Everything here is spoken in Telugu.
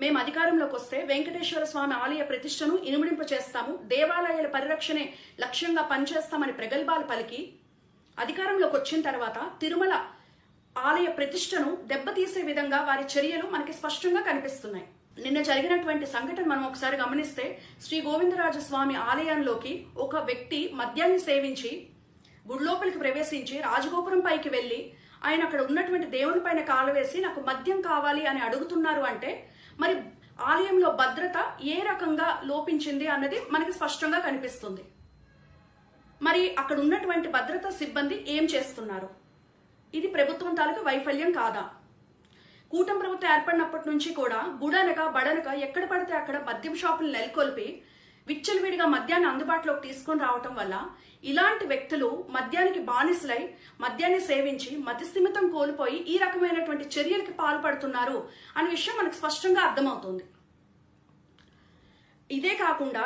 మేము అధికారంలోకి వస్తే వెంకటేశ్వర స్వామి ఆలయ ప్రతిష్టను ఇనుమడింప చేస్తాము, దేవాలయాల పరిరక్షణే లక్ష్యంగా పనిచేస్తామని ప్రగల్భాలు పలికి అధికారంలోకి వచ్చిన తర్వాత తిరుమల ఆలయ ప్రతిష్టను దెబ్బతీసే విధంగా వారి చర్యలు మనకి స్పష్టంగా కనిపిస్తున్నాయి. నిన్న జరిగినటువంటి సంఘటన మనం ఒకసారి గమనిస్తే, శ్రీ గోవిందరాజస్వామి ఆలయంలోకి ఒక వ్యక్తి మద్యాన్ని సేవించి గుడిలోపలికి ప్రవేశించి రాజగోపురం పైకి వెళ్లి ఆయన అక్కడ ఉన్నటువంటి దేవుని పైన కాలు వేసి నాకు మద్యం కావాలి అని అడుగుతున్నారు అంటే మరి ఆలయంలో భద్రత ఏ రకంగా లోపించింది అన్నది మనకి స్పష్టంగా కనిపిస్తుంది. మరి అక్కడ ఉన్నటువంటి భద్రతా సిబ్బంది ఏం చేస్తున్నారు? ఇది ప్రభుత్వం తాలూకు వైఫల్యం కాదా? కూటమి ప్రభుత్వం ఏర్పడినప్పటి నుంచి కూడా గుడనక బడనక ఎక్కడ పడితే అక్కడ మద్యం షాపులు నెలకొల్పి విచ్చలవిడిగా మద్యాన్ని అందుబాటులోకి తీసుకొని రావటం వల్ల ఇలాంటి వ్యక్తులు మద్యానికి బానిసలై మద్యాన్ని సేవించి మతిస్థిమితం కోల్పోయి ఈ రకమైనటువంటి చర్యలకి పాల్పడుతున్నారు అనే విషయం మనకు స్పష్టంగా అర్థమవుతుంది. ఇదే కాకుండా